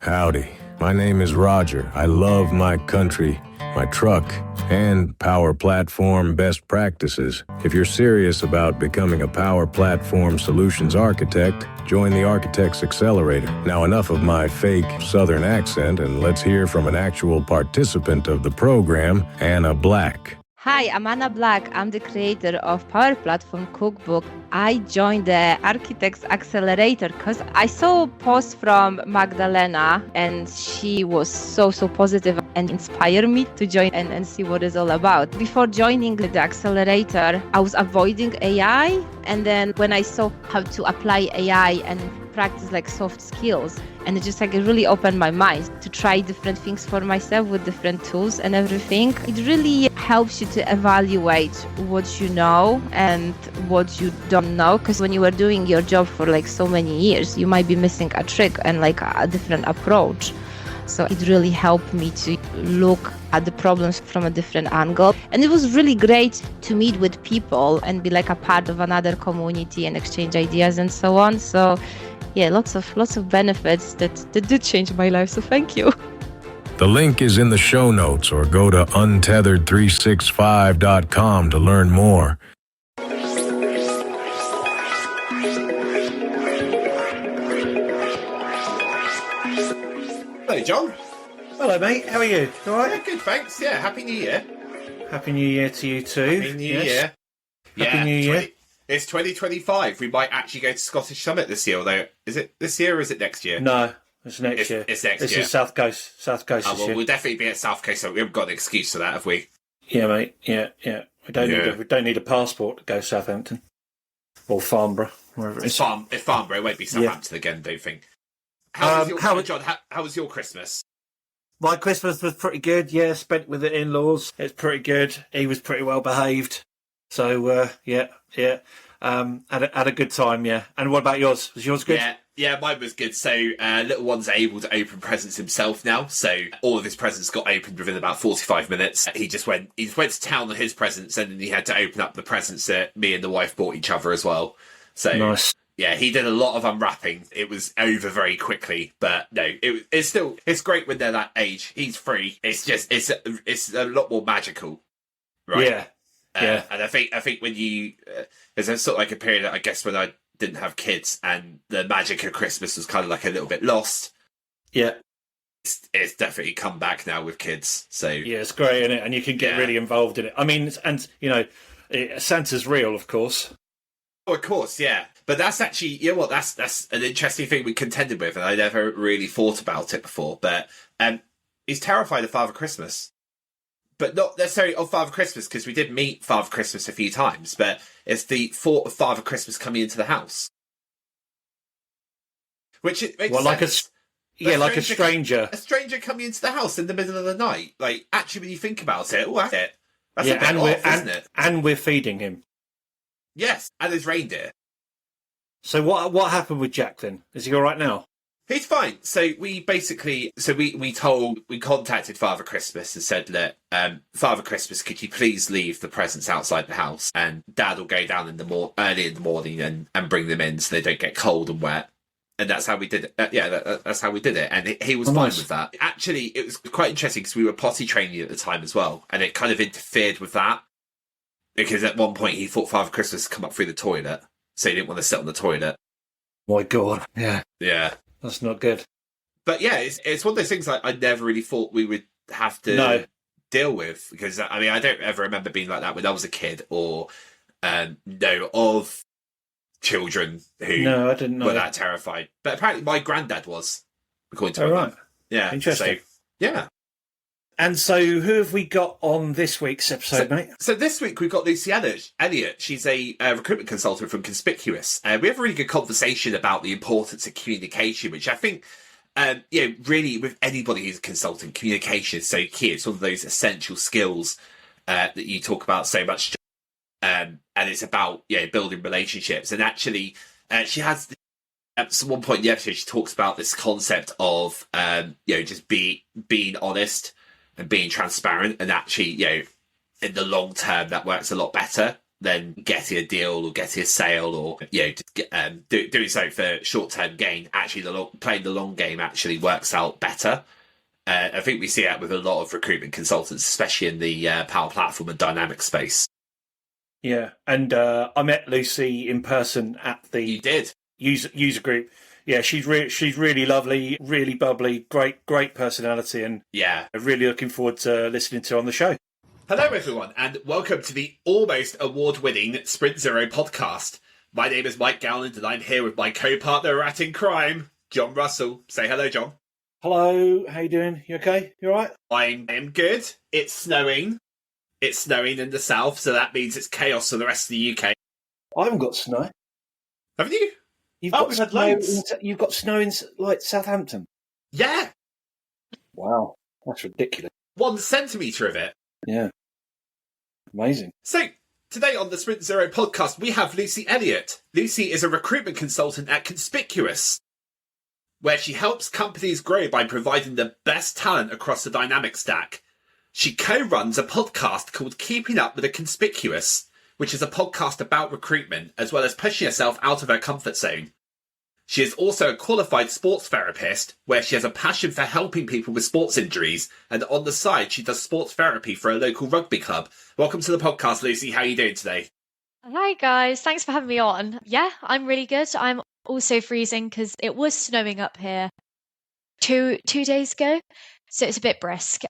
Howdy, my name is Roger. I love my country, my truck, and Power Platform best practices. If you're serious about becoming a Power Platform solutions architect, join the Architects Accelerator. Now enough of my fake Southern accent, and let's hear from an actual participant of the program, Anna Black. Hi, I'm Anna Black. I'm the creator of Power Platform Cookbook. I joined the Architects Accelerator because I saw a post from Magdalena and she was so positive and inspired me to join and see what it's all about. Before joining the accelerator, I was avoiding AI, and then when I saw how to apply AI and practice like soft skills, and it just like it really opened my mind to try different things for myself with different tools and everything. It really helps you to evaluate what you know and what you don't know, because when you are doing your job for like so many years, you might be missing a trick and like a different approach. So it really helped me to look at the problems from a different angle. And it was really great to meet with people and be like a part of another community and exchange ideas and so on. So yeah, lots of benefits that did change my life. So thank you. The link is in the show notes, or go to untethered365.com to learn more. Hello, John. Hello, mate. How are you? All right? Yeah, good, thanks. Yeah, Happy New Year. Happy New Year to you too. Happy New Year. Happy New Year. It's 2025. We might actually go to Scottish Summit this year, although, is it this year or is it next year? No, it's next year. It's next year. This is South Coast Oh, this well, year. we'll definitely be at South Coast, so we haven't got an excuse for that, have we? Yeah, mate. Yeah. We don't need a passport to go Southampton or Farnborough, wherever it is. It's Farnborough. It won't be Southampton again, don't think. John, how was your Christmas? My Christmas was pretty good. Yeah, spent with the in-laws. It's pretty good. He was pretty well behaved. So yeah. Had a good time. Yeah. And what about yours? Was yours good? Yeah, mine was good. So little one's able to open presents himself now. So all of his presents got opened within about 45 minutes. He went to town on his presents, and then he had to open up the presents that me and the wife bought each other as well. So nice. Yeah, he did a lot of unwrapping. It was over very quickly, but no, it's great when they're that age. He's 3. It's a lot more magical, right? Yeah. And I think when you there's a sort of like a period, I guess, when I didn't have kids and the magic of Christmas was kind of like a little bit lost. Yeah. It's definitely come back now with kids. So yeah, it's great, isn't it? And you can get really involved in it. I mean, and you know, Santa's real, of course. Oh, of course, yeah. But that's actually, you know what, that's an interesting thing we contended with, and I never really thought about it before. But he's terrified of Father Christmas. But not necessarily of Father Christmas, because we did meet Father Christmas a few times, but it's the thought of Father Christmas coming into the house. Which it makes sense. Like a stranger. A stranger coming into the house in the middle of the night. Like, actually, when you think about it, that's it. That's a bit off, isn't it? And we're feeding him. Yes, and his reindeer. So what happened with Jack then? Is he all right now? He's fine. So we contacted Father Christmas and said, look, Father Christmas, could you please leave the presents outside the house, and Dad will go down early in the morning and bring them in so they don't get cold and wet. And that's how we did it. That's how we did it. And he was fine with that. Actually, it was quite interesting because we were potty training at the time as well, and it kind of interfered with that. Because at one point he thought Father Christmas had come up through the toilet, so he didn't want to sit on the toilet. My God. Yeah. Yeah. That's not good. But yeah, it's one of those things I never really thought we would have to deal with. Because, I mean, I don't ever remember being like that when I was a kid, or know of children who I didn't know were that terrified. But apparently my granddad was, according to my right. mum. Yeah. Interesting. So, yeah. And so who have we got on this week's episode, mate? So this week we've got Lucy Elliott. She's a recruitment consultant from Conspicuous. We have a really good conversation about the importance of communication, which I think, really with anybody who's a consultant, communication is so key. It's one of those essential skills that you talk about so much. And it's about building relationships. And actually, she has at one point in the episode, she talks about this concept of just being honest and being transparent, and actually, in the long term, that works a lot better than getting a deal or getting a sale or doing something for short-term gain. Actually, playing the long game actually works out better. I think we see that with a lot of recruitment consultants, especially in the Power Platform and Dynamic space. Yeah, and I met Lucy in person at the You did user group. Yeah, she's really lovely, really bubbly, great personality, and yeah, I'm really looking forward to listening to her on the show. Hello, everyone, and welcome to the almost award-winning Sprint Zero podcast. My name is Mike Gowland, and I'm here with my co-partner rat in crime, John Russell. Say hello, John. Hello, how you doing? You okay? You all right? I'm good. It's snowing. It's snowing in the south, so that means it's chaos for the rest of the UK. I haven't got snow. Haven't you? We've had loads. You've got snow in like Southampton. Yeah. Wow, that's ridiculous. 1 centimetre of it. Yeah. Amazing. So, today on the Sprint Zero podcast, we have Lucy Elliott. Lucy is a recruitment consultant at Conspicuous, where she helps companies grow by providing the best talent across the dynamic stack. She co-runs a podcast called Keeping Up with the Conspicuous, which is a podcast about recruitment, as well as pushing herself out of her comfort zone. She is also a qualified sports therapist, where she has a passion for helping people with sports injuries, and on the side, she does sports therapy for a local rugby club. Welcome to the podcast, Lucy. How are you doing today? Hi, guys. Thanks for having me on. Yeah, I'm really good. I'm also freezing because it was snowing up here two days ago, so it's a bit brisk.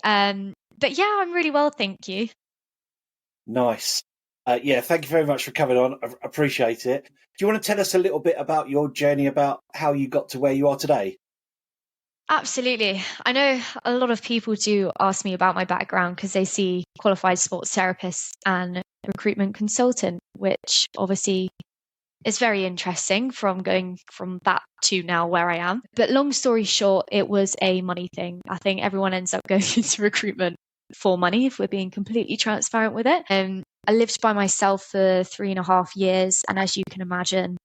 But yeah, I'm really well, thank you. Nice. Yeah, thank you very much for coming on. I appreciate it. Do you want to tell us a little bit about your journey, about how you got to where you are today? Absolutely. I know a lot of people do ask me about my background because they see qualified sports therapist and recruitment consultant, which obviously is very interesting from going from that to now where I am. But long story short, it was a money thing. I think everyone ends up going into recruitment for money, if we're being completely transparent with it. I lived by myself for 3.5 years, and as you can imagine,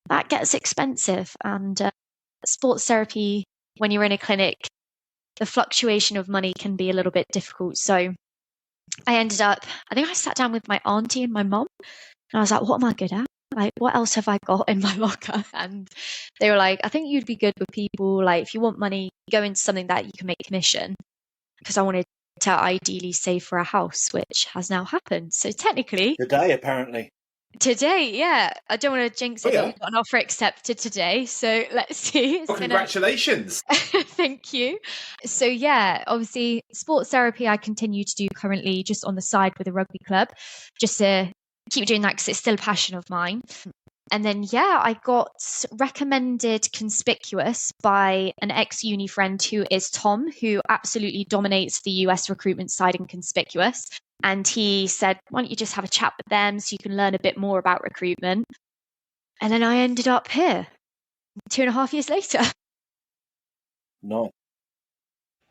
that gets expensive. And sports therapy, when you're in a clinic, the fluctuation of money can be a little bit difficult. So I think I sat down with my auntie and my mum, and I was like, what am I good at? Like, what else have I got in my locker? And they were like, I think you'd be good with people. Like, if you want money, go into something that you can make commission. Because I wanted to ideally save for a house, which has now happened. So technically... Today, apparently. Today, yeah. I don't want to jinx it, but we've got an offer accepted today. So let's see. Well, congratulations. Thank you. So yeah, obviously sports therapy I continue to do currently just on the side with a rugby club, just to keep doing that because it's still a passion of mine. And then, yeah, I got recommended Conspicuous by an ex-uni friend who is Tom, who absolutely dominates the US recruitment side in Conspicuous. And he said, why don't you just have a chat with them so you can learn a bit more about recruitment? And then I ended up here 2.5 years later. No.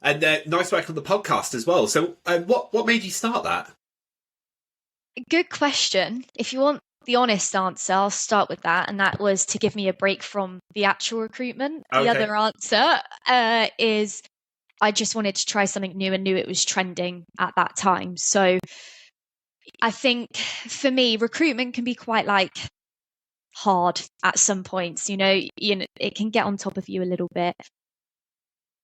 And nice work on the podcast as well. So what made you start that? Good question. If you want the honest answer, I'll start with that. And that was to give me a break from the actual recruitment. The other answer is I just wanted to try something new and knew it was trending at that time. So I think for me, recruitment can be quite like hard at some points. You know, it can get on top of you a little bit.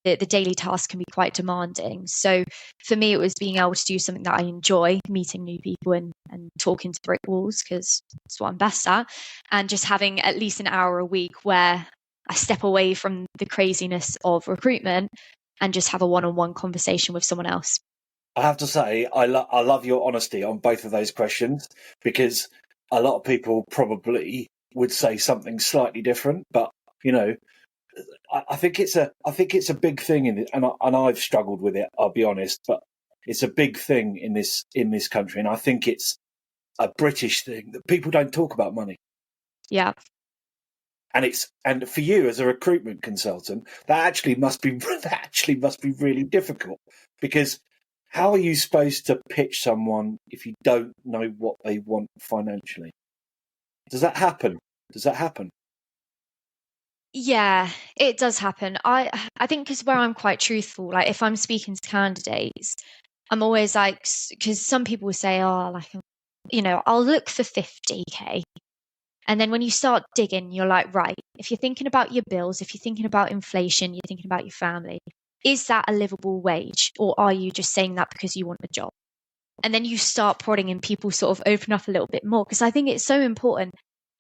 The daily tasks can be quite demanding. So for me, it was being able to do something that I enjoy, meeting new people and talking to brick walls, because that's what I'm best at. And just having at least an hour a week where I step away from the craziness of recruitment and just have a one-on-one conversation with someone else. I have to say, I love your honesty on both of those questions, because a lot of people probably would say something slightly different, but you know, I think it's a big thing and I've struggled with it. I'll be honest, but it's a big thing in this country, and I think it's a British thing that people don't talk about money. Yeah. And for you as a recruitment consultant, that actually must be really difficult, because how are you supposed to pitch someone if you don't know what they want financially? Does that happen? Yeah, it does happen. I think because where I'm quite truthful, like if I'm speaking to candidates, I'm always like, because some people will say, oh, like I'll look for 50K. And then when you start digging, you're like, right, if you're thinking about your bills, if you're thinking about inflation, you're thinking about your family, is that a livable wage? Or are you just saying that because you want a job? And then you start prodding and people sort of open up a little bit more, because I think it's so important.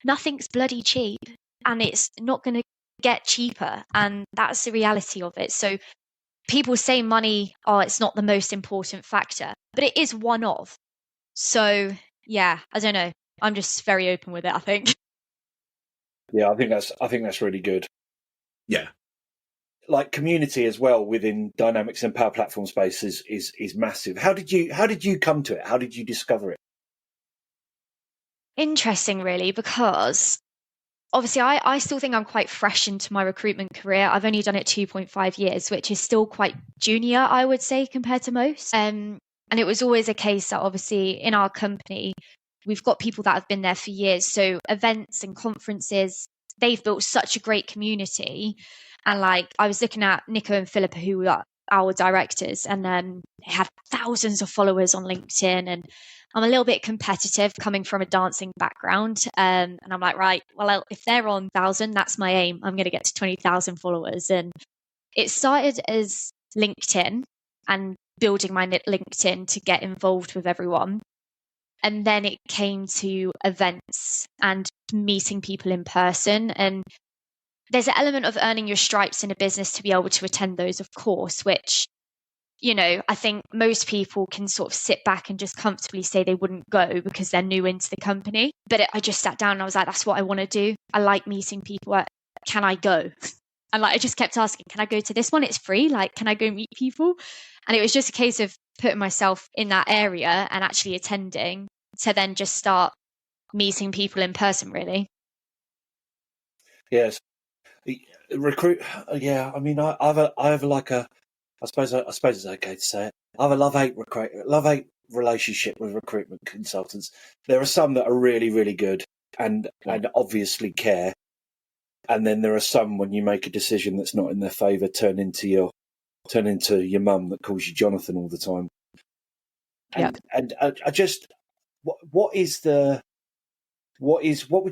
Nothing's bloody cheap, and it's not going to get cheaper. And that's the reality of it. So people say money, it's not the most important factor, but it is one of. So yeah, I don't know. I'm just very open with it, I think. Yeah, I think that's really good. Yeah. Like community as well within Dynamics and Power Platform space is massive. How did you come to it? How did you discover it? Interesting, really, because obviously I still think I'm quite fresh into my recruitment career. I've only done it 2.5 years, which is still quite junior, I would say, compared to most. And it was always a case that obviously in our company, we've got people that have been there for years. So events and conferences, they've built such a great community. And like I was looking at Nico and Philippa, who are our directors, and they have thousands of followers on LinkedIn. And I'm a little bit competitive coming from a dancing background. And I'm like, right, well, if they're on 1,000, that's my aim. I'm going to get to 20,000 followers. And it started as LinkedIn and building my LinkedIn to get involved with everyone. And then it came to events and meeting people in person. And there's an element of earning your stripes in a business to be able to attend those, of course, which, I think most people can sort of sit back and just comfortably say they wouldn't go because they're new into the company. But I just sat down and I was like, that's what I want to do. I like meeting people. Can I go? And like, I just kept asking, can I go to this one? It's free. Like, can I go meet people? And it was just a case of putting myself in that area and actually attending to then just start meeting people in person, really. Yes. Recruit. Yeah. I mean, I have like a, I suppose it's okay to say it. I have a love-hate relationship with recruitment consultants. There are some that are really, really good and obviously care. And then there are some, when you make a decision that's not in their favour, turn into your mum that calls you Jonathan all the time. And I just, what would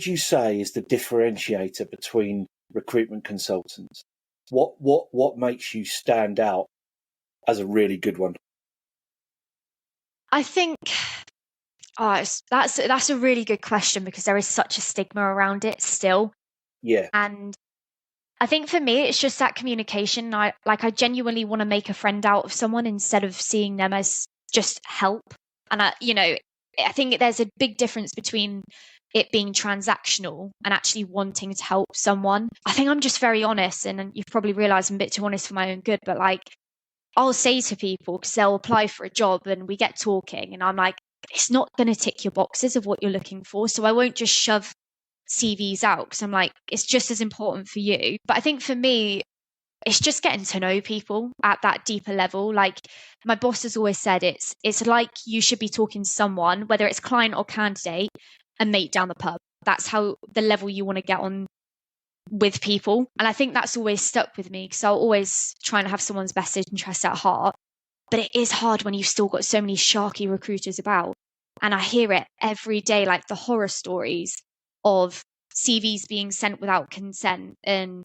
you say is the differentiator between recruitment consultants? What makes you stand out as a really good one? I think that's a really good question, because there is such a stigma around it still. Yeah. And I think for me, it's just that communication. I genuinely want to make a friend out of someone instead of seeing them as just help. And I think there's a big difference between it being transactional and actually wanting to help someone. I think I'm just very honest, and you've probably realized I'm a bit too honest for my own good, but like, I'll say to people, because they'll apply for a job and we get talking and I'm like, it's not going to tick your boxes of what you're looking for. So I won't just shove CVs out, because I'm like, it's just as important for you. But I think for me, it's just getting to know people at that deeper level. Like my boss has always said, it's like you should be talking to someone, whether it's client or candidate, a mate down the pub. That's how the level you want to get on with people. And I think that's always stuck with me, because I'll always try and have someone's best interest at heart. But it is hard when you've still got so many sharky recruiters about. And I hear it every day, like the horror stories of CVs being sent without consent and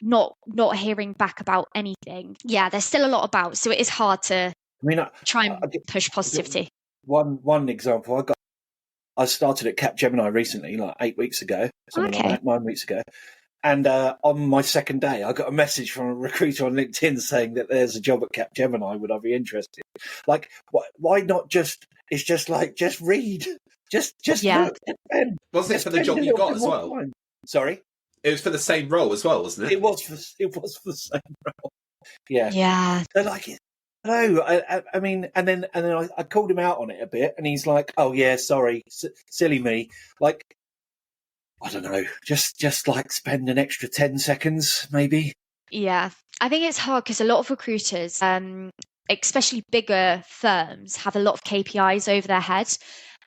not hearing back about anything. Yeah, there's still a lot about. So it is hard to try and push positivity. One example, I started at Capgemini recently, like 8 weeks ago, something like that, 9 weeks ago. And on my second day, I got a message from a recruiter on LinkedIn saying that there's a job at Capgemini. Would I be interested? Like, why not just? It's just like, just read, just look. Wasn't it for the job you got as well? Time. Sorry, it was for the same role as well, wasn't it? It was for the same role. Yeah. Yeah. They're like, no, I mean, and then I called him out on it a bit, and he's like, "Oh yeah, sorry, silly me." Like, I don't know, just like spend an extra 10 seconds, maybe. Yeah, I think it's hard because a lot of recruiters, especially bigger firms, have a lot of KPIs over their head.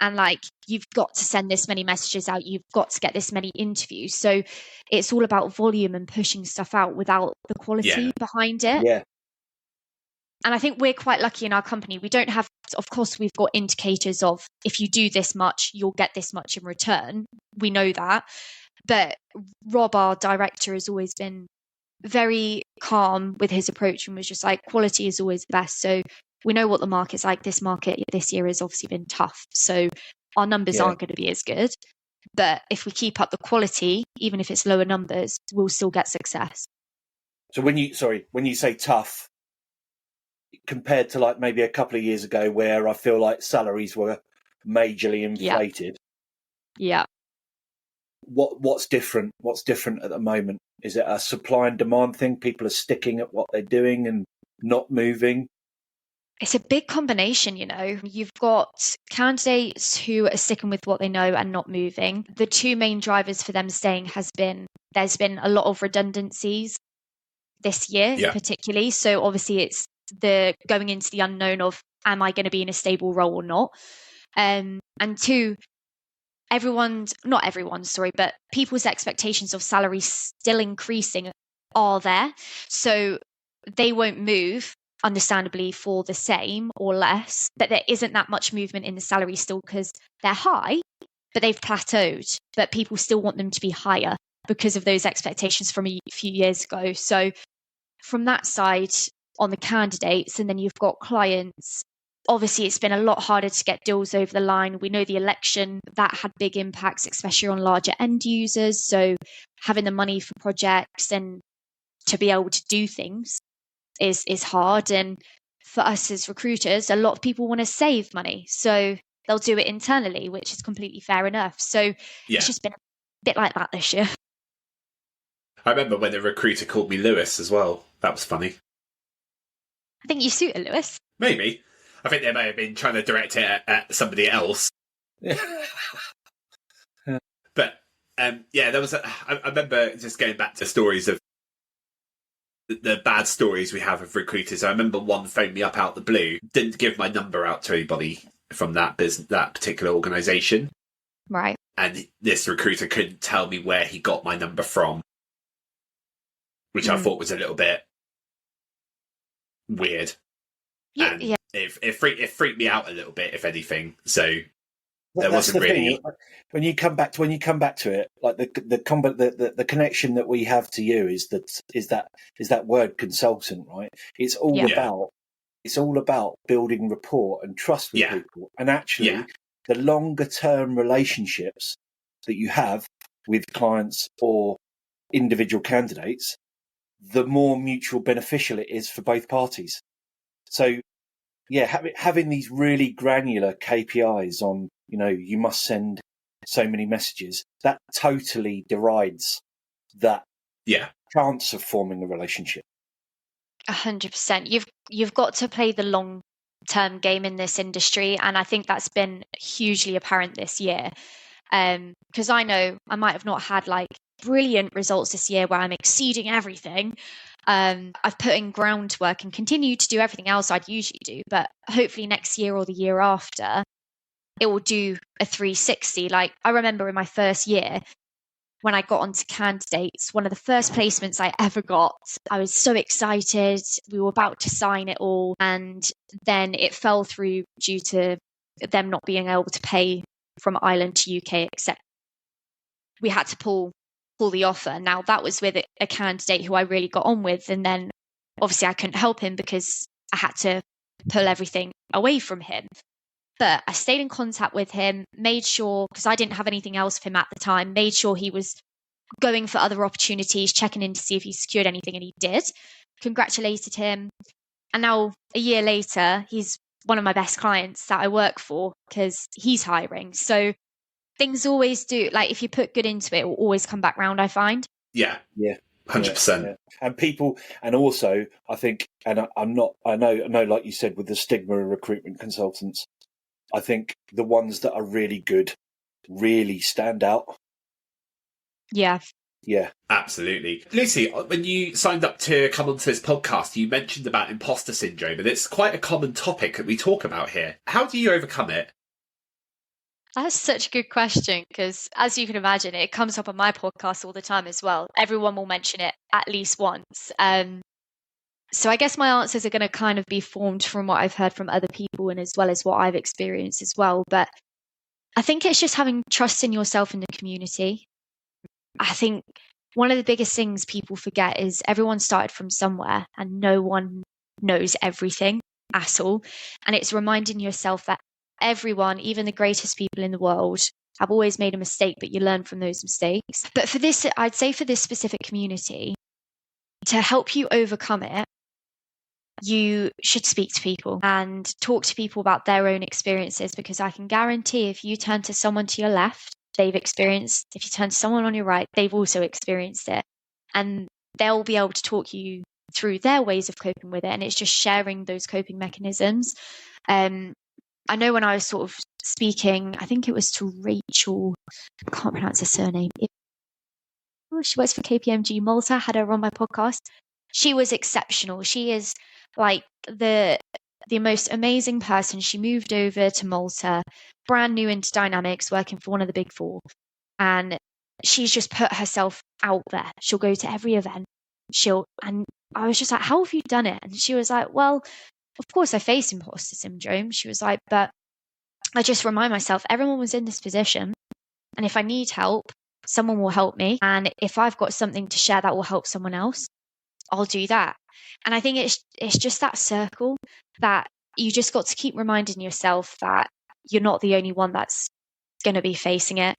And like, you've got to send this many messages out, you've got to get this many interviews. So it's all about volume and pushing stuff out without the quality behind it. Yeah. And I think we're quite lucky in our company. We don't have, of course, we've got indicators of if you do this much, you'll get this much in return. We know that. But Rob, our director, has always been very calm with his approach and was just like, quality is always the best. So we know what the market's like. This market this year has obviously been tough. So our numbers aren't going to be as good. But if we keep up the quality, even if it's lower numbers, we'll still get success. So when you say tough, compared to like maybe a couple of years ago where I feel like salaries were majorly inflated. Yeah. What's different? What's different at the moment? Is it a supply and demand thing? People are sticking at what they're doing and not moving? It's a big combination, You've got candidates who are sticking with what they know and not moving. The two main drivers for them staying there's been a lot of redundancies this year, particularly. So obviously it's the going into the unknown of, am I going to be in a stable role or not? And two, not everyone's, sorry, but people's expectations of salary still increasing are there. So they won't move, understandably, for the same or less, but there isn't that much movement in the salary still because they're high, but they've plateaued, but people still want them to be higher because of those expectations from a few years ago. So from that side on the candidates, and then you've got clients, obviously it's been a lot harder to get deals over the line. We know the election, that had big impacts, especially on larger end users. So having the money for projects and to be able to do things is hard. And for us as recruiters, a lot of people want to save money. So they'll do it internally, which is completely fair enough. So it's just been a bit like that this year. I remember when a recruiter called me Lewis as well. That was funny. I think you suited Lewis. Maybe. I think they may have been trying to direct it at somebody else. But there was I remember just going back to stories of the bad stories we have of recruiters. I remember one phoned me up out the blue, didn't give my number out to anybody from that particular organisation. Right. And this recruiter couldn't tell me where he got my number from, which I thought was a little bit weird. Yeah. It freaked me out a little bit, if anything. So there that's wasn't the really. Thing. When you come back to it, like the connection that we have to you is that word consultant, right? It's all about building rapport and trust with people, and actually the longer term relationships that you have with clients or individual candidates, the more mutual beneficial it is for both parties. So, having these really granular KPIs on, you must send so many messages, that totally derides that chance of forming a relationship. 100%. You've got to play the long-term game in this industry, and I think that's been hugely apparent this year. Because I know I might have not had like brilliant results this year where I'm exceeding everything. I've put in groundwork and continue to do everything else I'd usually do, but hopefully next year or the year after, it will do a 360. Like I remember in my first year, when I got onto candidates, one of the first placements I ever got, I was so excited. We were about to sign it all, and then it fell through due to them not being able to pay from Ireland to UK, except we had to pull the offer. Now that was with a candidate who I really got on with, and then obviously I couldn't help him because I had to pull everything away from him. But I stayed in contact with him, made sure, because I didn't have anything else for him at the time, made sure he was going for other opportunities, checking in to see if he secured anything, and he did. Congratulated him. And now a year later, he's one of my best clients that I work for because he's hiring. So things always do, like if you put good into it, it will always come back round, I find. Yeah. 100%. And people, and also I think, and I know, like you said, with the stigma of recruitment consultants, I think the ones that are really good really stand out. Yeah. Yeah. Absolutely. Lucy, when you signed up to come onto this podcast, you mentioned about imposter syndrome, and it's quite a common topic that we talk about here. How do you overcome it? That's such a good question because, as you can imagine, it comes up on my podcast all the time as well. Everyone will mention it at least once. So I guess my answers are going to kind of be formed from what I've heard from other people and as well as what I've experienced as well. But I think it's just having trust in yourself and the community. I think one of the biggest things people forget is everyone started from somewhere and no one knows everything at all. And it's reminding yourself that everyone, even the greatest people in the world, have always made a mistake, but you learn from those mistakes. But for this, I'd say for this specific community, to help you overcome it, you should speak to people and talk to people about their own experiences, because I can guarantee if you turn to someone to your left, they've experienced, if you turn to someone on your right, they've also experienced it. And they'll be able to talk you through their ways of coping with it. And it's just sharing those coping mechanisms. I know when I was sort of speaking, I think it was to Rachel, I can't pronounce her surname. She works for KPMG Malta, had her on my podcast. She was exceptional. She is like the most amazing person. She moved over to Malta, brand new into Dynamics, working for one of the big four. And she's just put herself out there. She'll go to every event. And I was just like, how have you done it? And she was like, well, of course I face imposter syndrome. She was like, but I just remind myself, everyone was in this position. And if I need help, someone will help me. And if I've got something to share that will help someone else, I'll do that. And I think it's just that circle that you just got to keep reminding yourself that you're not the only one that's going to be facing it.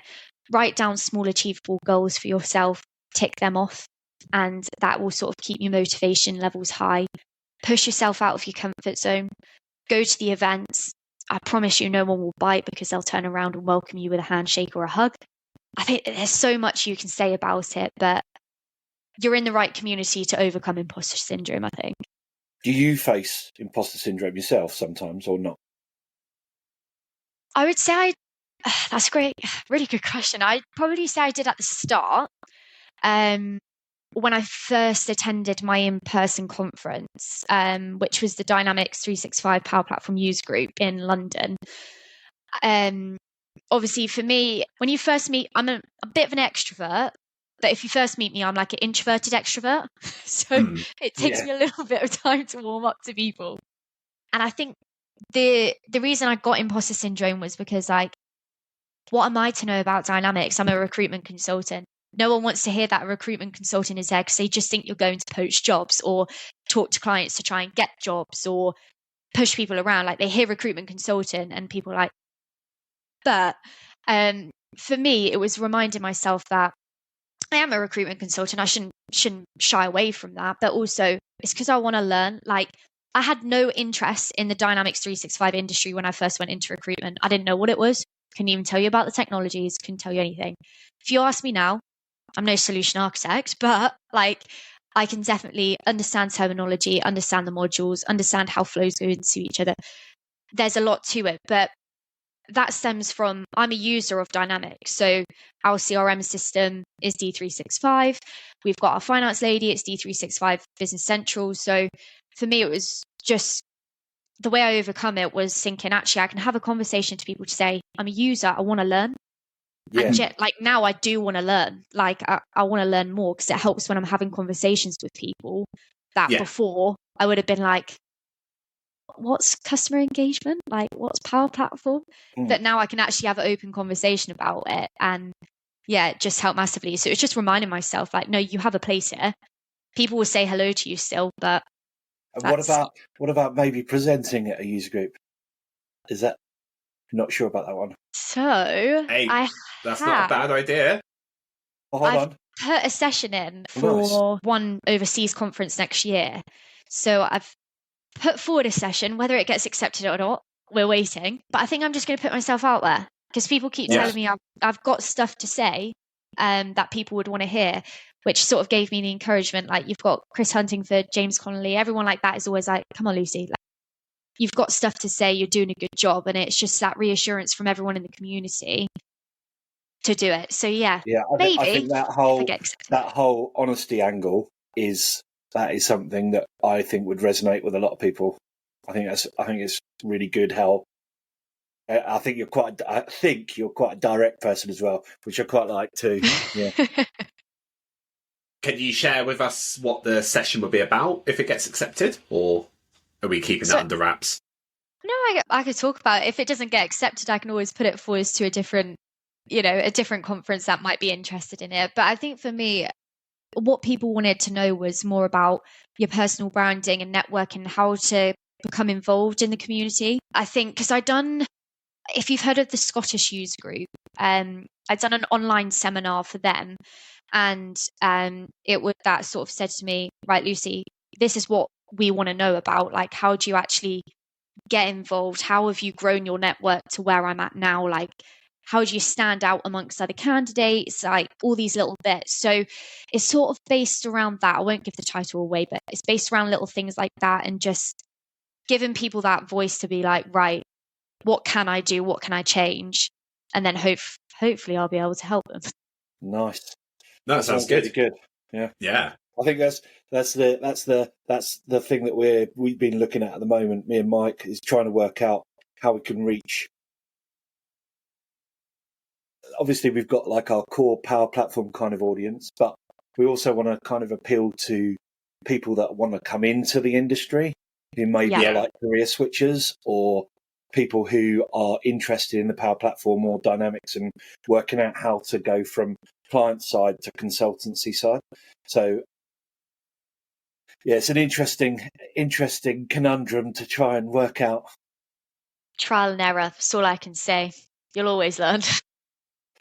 Write down small achievable goals for yourself, tick them off, and that will sort of keep your motivation levels high. Push yourself out of your comfort zone. Go to the events. I promise you no one will bite because they'll turn around and welcome you with a handshake or a hug. I think there's so much you can say about it, but you're in the right community to overcome imposter syndrome, I think. Do you face imposter syndrome yourself sometimes or not? I would say that's great. Really good question. I'd probably say I did at the start. When I first attended my in-person conference, which was the Dynamics 365 Power Platform User Group in London. Obviously, for me, when you first meet, I'm a bit of an extrovert, but if you first meet me, I'm like an introverted extrovert. So it takes me a little bit of time to warm up to people. And I think the reason I got imposter syndrome was because, like, what am I to know about Dynamics? I'm a recruitment consultant. No one wants to hear that a recruitment consultant is there because they just think you're going to poach jobs or talk to clients to try and get jobs or push people around. Like, they hear recruitment consultant and people are like, but for me, it was reminding myself that I am a recruitment consultant. I shouldn't shy away from that. But also, it's because I want to learn. Like, I had no interest in the Dynamics 365 industry when I first went into recruitment. I didn't know what it was. Couldn't even tell you about the technologies. Couldn't tell you anything. If you ask me now, I'm no solution architect, but like, I can definitely understand terminology, understand the modules, understand how flows go into each other. There's a lot to it, but that stems from, I'm a user of Dynamics. So our CRM system is D365. We've got our finance lady, it's D365 Business Central. So for me, it was just the way I overcome it was thinking, actually, I can have a conversation to people to say, I'm a user, I want to learn. Yeah. And like, now I do want to learn. Like, I want to learn more because it helps when I'm having conversations with people that before I would have been like, what's customer engagement? Like, what's Power Platform? But now I can actually have an open conversation about it. And yeah, it just helped massively. So it's just reminding myself, like, no, you have a place here. People will say hello to you still, but what about maybe presenting at a user group? Is that, not sure about that one. So that's not a bad idea. I've put a session in for one overseas conference next year. So I've put forward a session. Whether it gets accepted or not, we're waiting. But I think I'm just going to put myself out there because people keep telling me I've got stuff to say that people would want to hear, which sort of gave me the encouragement. Like, you've got Chris Huntingford, James Connolly, everyone like that is always like, come on, Lucy. Like, you've got stuff to say, you're doing a good job. And it's just that reassurance from everyone in the community to do it. So I think that whole honesty angle is something that I think would resonate with a lot of people. I think it's really good how I think you're quite a direct person as well, which I quite like too. Yeah. Can you share with us what the session will be about if it gets accepted, or are we keeping that under wraps? No, I could talk about it. If it doesn't get accepted, I can always put it forward to a different conference that might be interested in it. But I think for me, what people wanted to know was more about your personal branding and networking, how to become involved in the community. I think because if you've heard of the Scottish User Group, I'd done an online seminar for them, and that sort of said to me, right, Lucy, this is what we want to know about. Like, how do you actually get involved? How have you grown your network to where I'm at now? Like, how do you stand out amongst other candidates? Like, all these little bits. So it's sort of based around that. I won't give the title away, but it's based around little things like that, and just giving people that voice to be like, right, what can I do? What can I change? And then hopefully I'll be able to help them. Nice. That sounds good. Really good. Yeah. Yeah. I think that's the thing that we've been looking at the moment. Me and Mike is trying to work out how we can reach. Obviously, we've got like our core power platform kind of audience, but we also want to kind of appeal to people that want to come into the industry, who maybe are like career switchers, or people who are interested in the power platform or dynamics and working out how to go from client side to consultancy side. So yeah, it's an interesting conundrum to try and work out. Trial and error, that's all I can say. You'll always learn.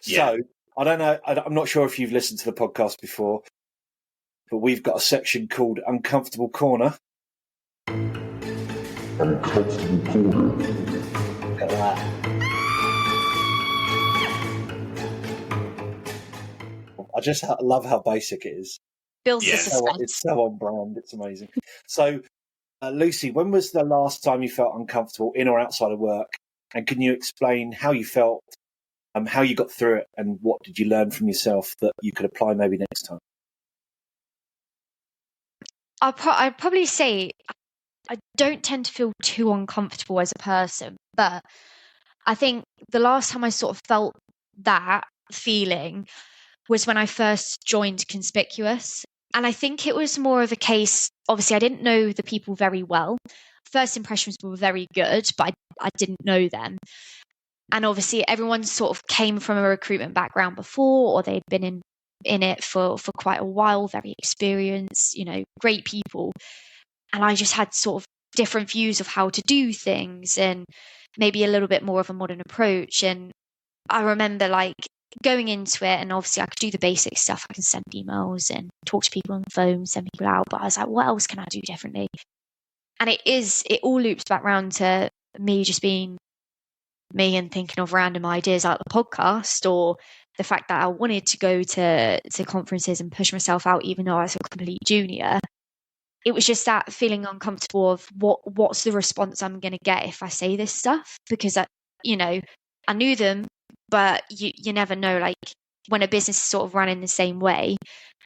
So I don't know, I'm not sure if you've listened to the podcast before, but we've got a section called Uncomfortable Corner. Uncomfortable Corner. Look at that. I just love how basic it is. Builds the suspense. It's so on brand. It's amazing. So, Lucy, when was the last time you felt uncomfortable in or outside of work? And can you explain how you felt, how you got through it, and what did you learn from yourself that you could apply maybe next time? I'd probably say I don't tend to feel too uncomfortable as a person, but I think the last time I sort of felt that feeling was when I first joined Conspicuous. And I think it was more of a case, obviously I didn't know the people very well. First impressions were very good, but I didn't know them. And obviously everyone sort of came from a recruitment background before, or they'd been in it for quite a while, very experienced, great people. And I just had sort of different views of how to do things, and maybe a little bit more of a modern approach. And I remember like going into it, and obviously I could do the basic stuff. I can send emails and talk to people on the phone, send people out. But I was like, what else can I do differently? And it all loops back round to me just being me and thinking of random ideas like the podcast, or the fact that I wanted to go to conferences and push myself out, even though I was a complete junior. It was just that feeling uncomfortable of what's the response I'm going to get if I say this stuff, because I knew them, but you never know, like when a business is sort of run in the same way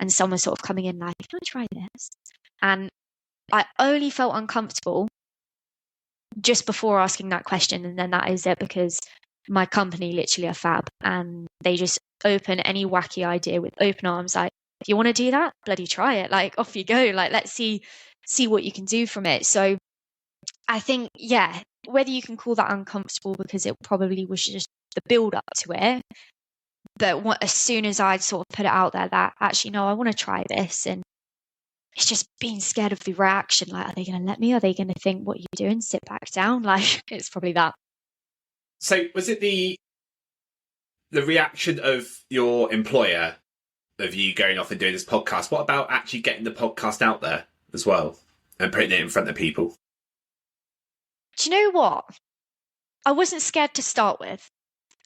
and someone's sort of coming in like, can I try this? And I only felt uncomfortable just before asking that question, and then that is it, because my company literally are fab, and they just open any wacky idea with open arms. Like, if you want to do that, bloody try it. Like, off you go. Like, let's see what you can do from it. So I think, whether you can call that uncomfortable, because it probably was just the build up to it. But as soon as I'd sort of put it out there that actually, no, I want to try this, and it's just being scared of the reaction. Like, are they going to let me? Are they going to think, what are you doing? Sit back down. Like, it's probably that. So was it the reaction of your employer of you going off and doing this podcast? What about actually getting the podcast out there as well and putting it in front of people? Do you know what? I wasn't scared to start with.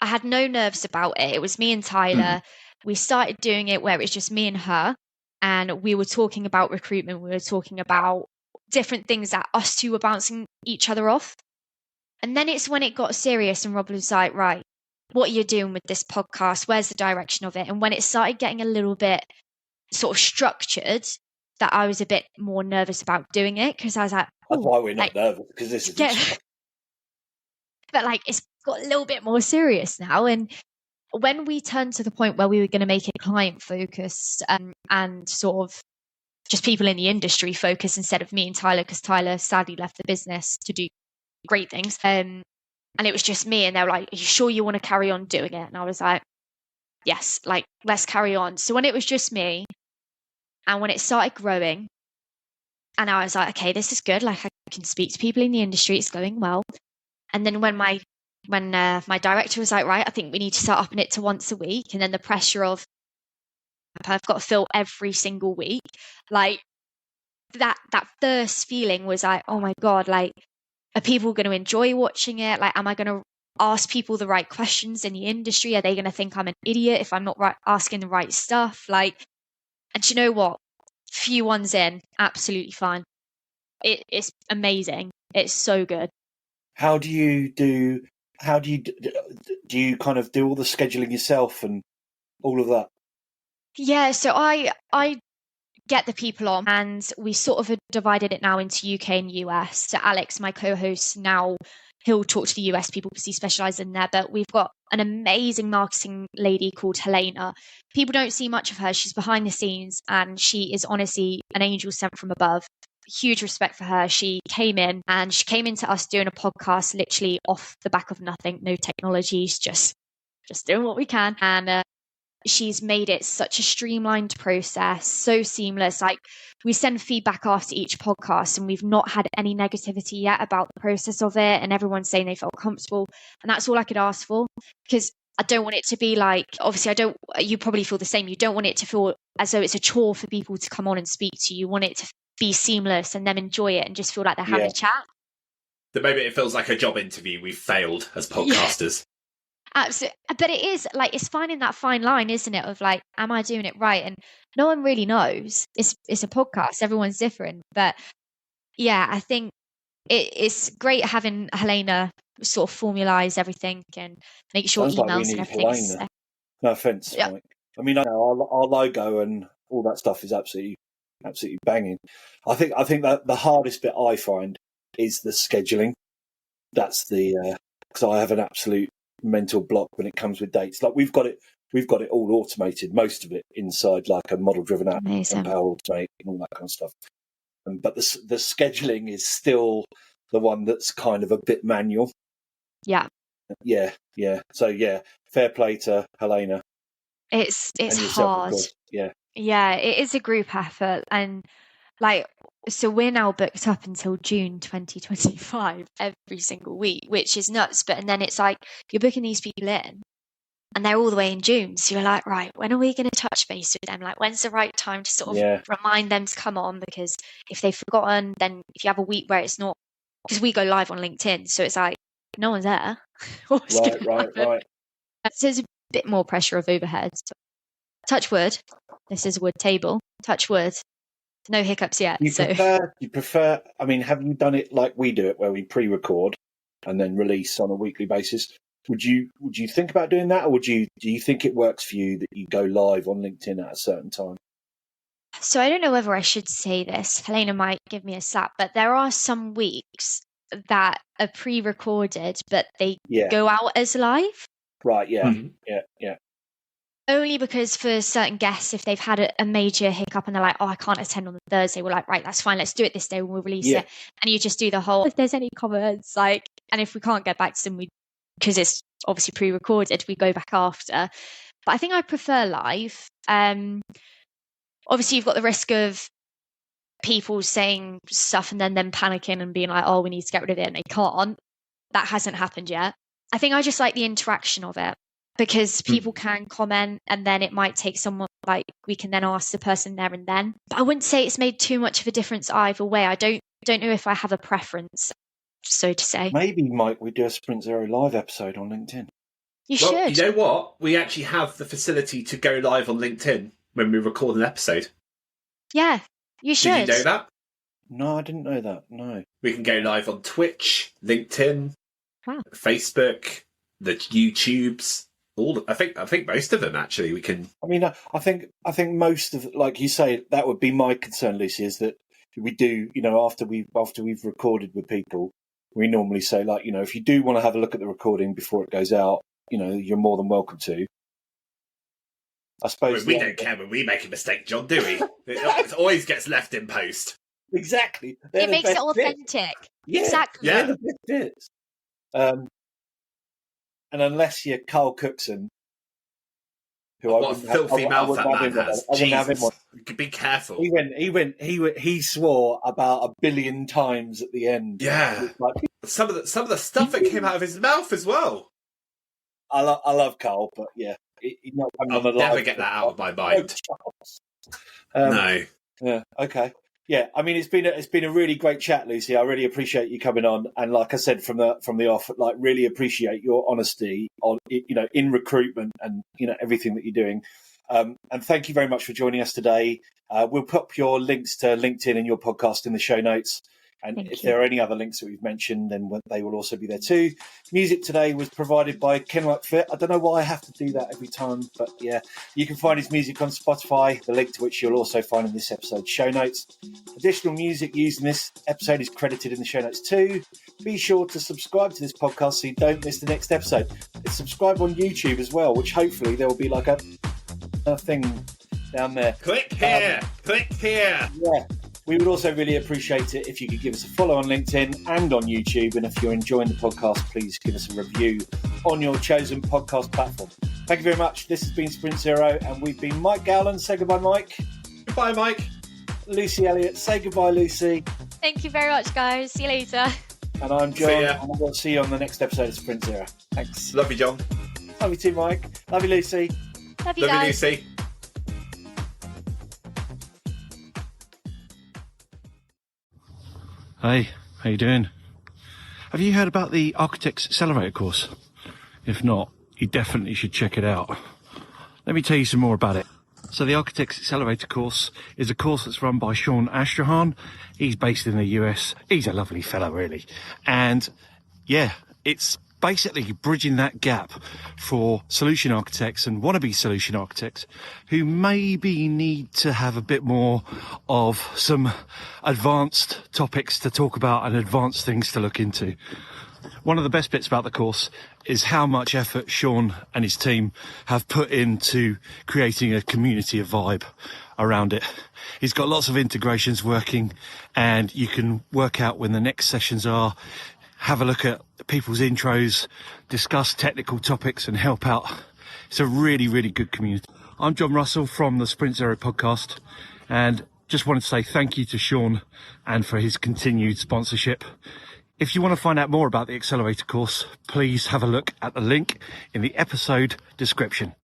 I had no nerves about it. It was me and Tyler. We started doing it where it was just me and her. And we were talking about recruitment. We were talking about different things that us two were bouncing each other off. And then it's when it got serious and Rob was like, right, what are you doing with this podcast? Where's the direction of it? And when it started getting a little bit sort of structured, that I was a bit more nervous about doing it, because I was like, that's why we're not nervous, because this is but like, it's got a little bit more serious now. And when we turned to the point where we were going to make it client focused and sort of just people in the industry focused instead of me and Tyler, because Tyler sadly left the business to do great things. And it was just me, and they were like, "Are you sure you want to carry on doing it?" And I was like, "Yes, like let's carry on." So when it was just me, and when it started growing, and I was like, "Okay, this is good. Like I can speak to people in the industry. It's going well." And then when my director was like, "Right, I think we need to start upping it to once a week," and then the pressure of I've got to fill every single week, like that first feeling was like, "Oh my God, like are people going to enjoy watching it? Like, am I going to ask people the right questions in the industry? Are they going to think I'm an idiot if I'm not asking the right stuff?" Like, and do you know what? Few ones in, absolutely fine. It's amazing. It's so good. How do you do you kind of do all the scheduling yourself and all of that? Yeah, so I get the people on, and we sort of divided it now into UK and US. So Alex, my co-host, now he'll talk to the US people because he specializes in there. But we've got an amazing marketing lady called Helena. People don't see much of her. She's behind the scenes, and she is honestly an angel sent from above. Huge respect for her. She came into us doing a podcast literally off the back of nothing, no technologies, just doing what we can. And she's made it such a streamlined process, so seamless. Like we send feedback after each podcast, and we've not had any negativity yet about the process of it, and everyone's saying they felt comfortable, and that's all I could ask for, because I don't want it to be like, obviously you probably feel the same, you don't want it to feel as though it's a chore for people to come on and speak to you. You want it to be seamless and them enjoy it and just feel like they're having a chat. The moment it feels like a job interview, we've failed as podcasters. Absolutely. But it is like, it's finding that fine line, isn't it? Of like, am I doing it right? And no one really knows. It's a podcast. Everyone's different. But yeah, I think it's great having Helena sort of formalize everything and make sure Sounds like we emails and need everything. Helena. No offense, Yeah. Mike. I mean, I know our logo and all that stuff is absolutely banging. I think that the hardest bit I find is the scheduling. That's the because I have an absolute mental block when it comes with dates. Like we've got it all automated, most of it inside like a model driven app Amazing. and Power Automate and all that kind of stuff. But the scheduling is still the one that's kind of a bit manual. Yeah. So fair play to Helena. It's yourself, hard. Yeah, it is a group effort, and like, so we're now booked up until June 2025 every single week, which is nuts. But and then it's like you're booking these people in, and they're all the way in June. So you're like, right, when are we going to touch base with them? Like, when's the right time to sort of remind them to come on? Because if they've forgotten, then if you have a week where it's not, because we go live on LinkedIn, so it's like no one's there. Right. So there's a bit more pressure of overhead. So, touch wood. This is a wood table. Touch wood. No hiccups yet. You prefer? I mean, have you done it like we do it, where we pre-record and then release on a weekly basis? Would you think about doing that, or do you think it works for you that you go live on LinkedIn at a certain time? So I don't know whether I should say this. Helena might give me a slap, but there are some weeks that are pre-recorded, but they go out as live. Right. Yeah. Mm-hmm. Yeah. Only because for certain guests, if they've had a major hiccup and they're like, "Oh, I can't attend on the Thursday," we're like, "Right, that's fine. Let's do it this day when we'll release it." And you just do the whole, if there's any comments, like, and if we can't get back to them, because it's obviously pre-recorded, we go back after. But I think I prefer live. Obviously, you've got the risk of people saying stuff and then them panicking and being like, "Oh, we need to get rid of it," and they can't. That hasn't happened yet. I think I just like the interaction of it, because people can comment, and then it might take someone, like, we can then ask the person there and then. But I wouldn't say it's made too much of a difference either way. I don't know if I have a preference, so to say. Maybe, Mike, we do a Sprint Zero live episode on LinkedIn. You should. You know what? We actually have the facility to go live on LinkedIn when we record an episode. Yeah, you should. Did you know that? No, I didn't know that. No. We can go live on Twitch, LinkedIn, Facebook, the YouTubes. I think most of them actually we can. I mean, I think most of, like you say, that would be my concern, Lucy, is that we do, after we've recorded with people, we normally say, like, if you do want to have a look at the recording before it goes out, you're more than welcome to. I suppose We don't care when we make a mistake, John, do we? It always gets left in post. Exactly. It makes it authentic. Yeah, Exactly. they're the best bits. And unless you're Carl Cookson, who I What a wouldn't have- filthy I mouth wouldn't that have man him on. has. I wouldn't have him Jesus. on. Be careful. He swore about 1 billion times at the end. Yeah. It's like, Some of the stuff that came out of his mouth as well. I love Carl, but yeah, he's not coming I'll on the never live. get that out of my mind. No. No. Yeah. Okay. Yeah. I mean, it's been a really great chat, Lucy. I really appreciate you coming on, and like I said from the off, like really appreciate your honesty on in recruitment and everything that you're doing. And thank you very much for joining us today. We'll put your links to LinkedIn and your podcast in the show notes. And if there are any other links that we've mentioned, then they will also be there too. Music today was provided by Kenlock Fit. I don't know why I have to do that every time, but yeah, you can find his music on Spotify, the link to which you'll also find in this episode's show notes. Additional music used in this episode is credited in the show notes too. Be sure to subscribe to this podcast so you don't miss the next episode. Subscribe on YouTube as well, which hopefully there will be like a thing down there. Click here. Click here. Yeah. We would also really appreciate it if you could give us a follow on LinkedIn and on YouTube. And if you're enjoying the podcast, please give us a review on your chosen podcast platform. Thank you very much. This has been Sprint Zero, and we've been Mike Gowland. Say goodbye, Mike. Goodbye, Mike. Lucy Elliott. Say goodbye, Lucy. Thank you very much, guys. See you later. And I'm John. See ya. And we'll see you on the next episode of Sprint Zero. Thanks. Love you, John. Love you too, Mike. Love you, Lucy. Love you Love you, guys. Lucy. Hey, how you doing? Have you heard about the Architects Accelerator course? If not, you definitely should check it out. Let me tell you some more about it. So the Architects Accelerator course is a course that's run by Sean Astrahan. He's based in the US. He's a lovely fellow, really. And yeah, it's basically bridging that gap for solution architects and wannabe solution architects who maybe need to have a bit more of some advanced topics to talk about and advanced things to look into. One of the best bits about the course is how much effort Sean and his team have put into creating a community of vibe around it. He's got lots of integrations working, and you can work out when the next sessions are, have a look at people's intros, discuss technical topics and help out. It's a really, really good community. I'm John Russell from the Sprint Zero podcast, and just wanted to say thank you to Sean and for his continued sponsorship. If you want to find out more about the Accelerator course, please have a look at the link in the episode description.